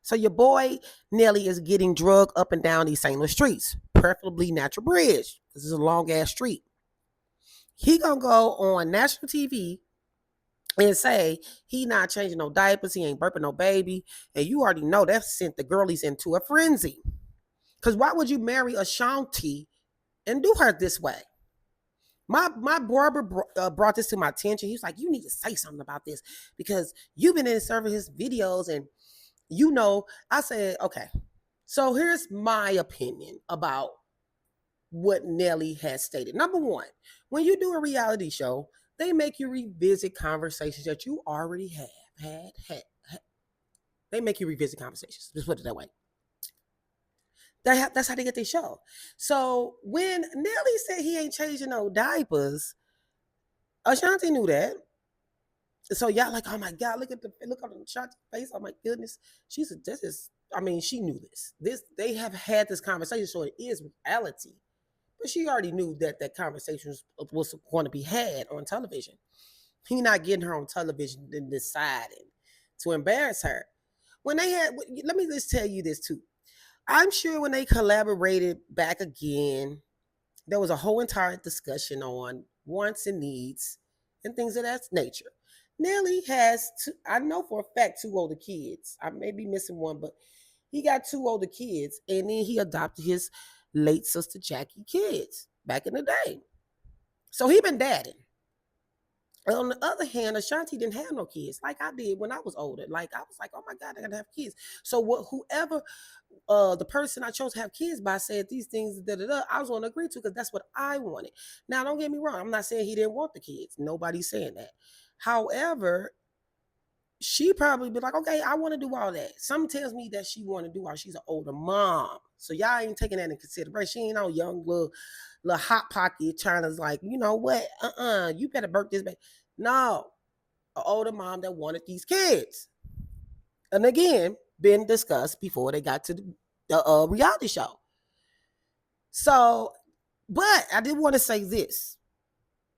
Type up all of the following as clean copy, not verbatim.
So your boy Nelly is getting drugged up and down these St. Louis streets, preferably Natural Bridge. This is a long ass street. He gonna go on national TV and say he not changing no diapers, he ain't burping no baby, and you already know that sent the girlies into a frenzy. Cause why would you marry Ashanti and do her this way? My barber brought this to my attention. He was like, "You need to say something about this because you've been in serving his videos, and you know." I said, "Okay." So here's my opinion about what Nelly has stated. Number one, when you do a reality show, they make you revisit conversations that you already had. They make you revisit conversations. Just put it that way. That's how they get their show. So when Nelly said he ain't changing no diapers, Ashanti knew that. So y'all like, oh my God, look on Ashanti's face. Oh my goodness. She knew this. They have had this conversation, so it is reality. But she already knew that conversation was going to be had on television. He not getting her on television and deciding to embarrass her. Let me just tell you this too. I'm sure when they collaborated back again, there was a whole entire discussion on wants and needs and things of that nature. Nelly has I know for a fact, 2 older kids. I may be missing one, but he got 2 older kids, and then he adopted his late sister Jackie kids back in the day. So he been dadding. And on the other hand, Ashanti didn't have no kids like I did when I was older. Like I was like, oh my God, I gotta have kids. So whoever the person I chose to have kids by said these things, I was going to agree to because that's what I wanted. Now, don't get me wrong. I'm not saying he didn't want the kids. Nobody's saying that. However, she probably be like, okay, I want to do all that. Something tells me that she want to do all. She's an older mom. So y'all ain't taking that in consideration. She ain't no young little hot pocket trying to like, you know what? You better birth this baby. No, an older mom that wanted these kids. And again, been discussed before they got to the reality show. So, but I did want to say this.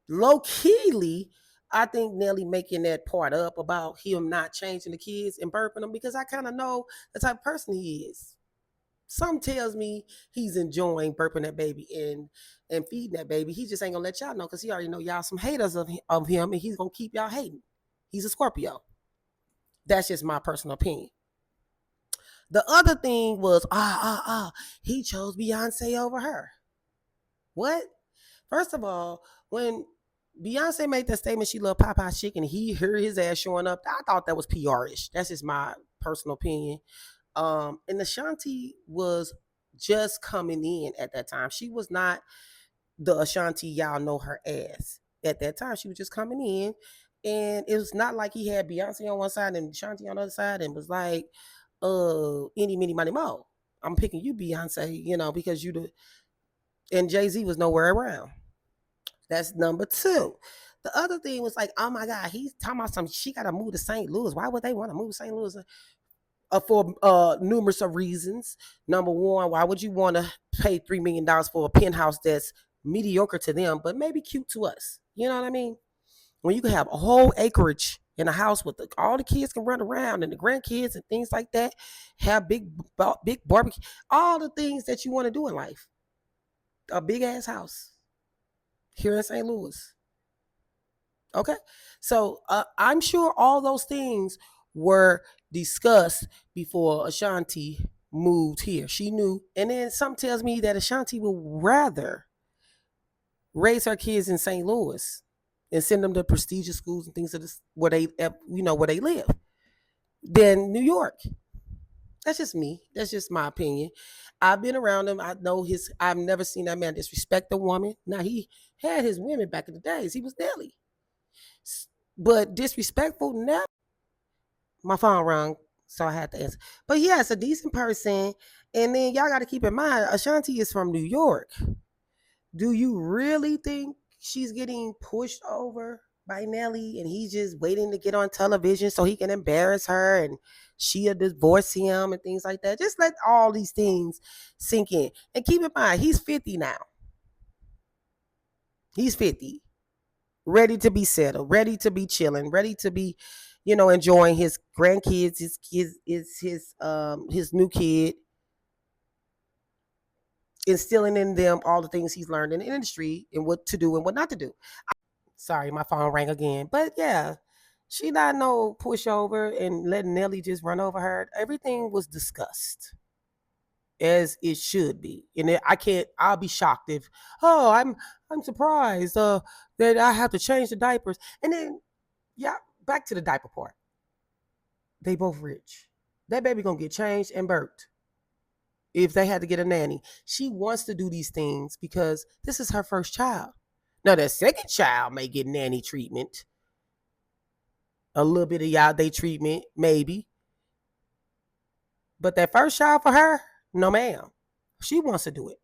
Low keyly, I think Nelly making that part up about him not changing the kids and burping them because I kind of know the type of person he is. Some tells me he's enjoying burping that baby and feeding that baby. He just ain't gonna let y'all know because he already know y'all some haters of him, and he's gonna keep y'all hating. He's a Scorpio. That's just my personal opinion. The other thing was, he chose Beyonce over her. What? First of all, when Beyonce made that statement she loved Popeye's chicken, he heard his ass showing up. I thought that was PR-ish. That's just my personal opinion. And Ashanti was just coming in at that time. She was not the Ashanti y'all know her as. At that time, she was just coming in. And it was not like he had Beyonce on one side and Ashanti on the other side and was like, any, mini, money, mo. I'm picking you, Beyonce, because and Jay-Z was nowhere around. That's number 2. The other thing was like, oh my God, he's talking about something. She got to move to St. Louis. Why would they want to move to St. Louis? For numerous of reasons. Number one, why would you want to pay $3 million for a penthouse that's mediocre to them, but maybe cute to us? You know what I mean? When you can have a whole acreage in a house with all the kids can run around and the grandkids and things like that, have big barbecue, all the things that you want to do in life. A big ass house here in St. Louis. Okay. So I'm sure all those things were discussed before Ashanti moved here. She knew. And then something tells me that Ashanti would rather raise her kids in St. Louis and send them to prestigious schools and things of this, where they live, than New York. That's just me. That's just my opinion. I've been around him. I know I've never seen that man disrespect a woman. Now, he had his women back in the days. He was Nelly. But disrespectful, never. My phone rang, so I had to answer. But yeah, it's a decent person. And then y'all got to keep in mind, Ashanti is from New York. Do you really think she's getting pushed over by Nelly and he's just waiting to get on television so he can embarrass her and she'll divorce him and things like that? Just let all these things sink in. And keep in mind, he's 50 now. He's 50. Ready to be settled, ready to be chilling, ready to be, enjoying his grandkids, his new kid, instilling in them all the things he's learned in the industry and what to do and what not to do. Sorry, my phone rang again. But yeah, she not no pushover and letting Nelly just run over her. Everything was discussed as it should be. And I'll be shocked if, oh, I'm surprised that I have to change the diapers. And then yeah, back to the diaper part. They both rich. That baby gonna get changed and burped if they had to get a nanny. She wants to do these things because this is her first child. Now, their second child may get nanny treatment, a little bit of y'all day treatment, maybe. But that first child for her, no, ma'am. She wants to do it.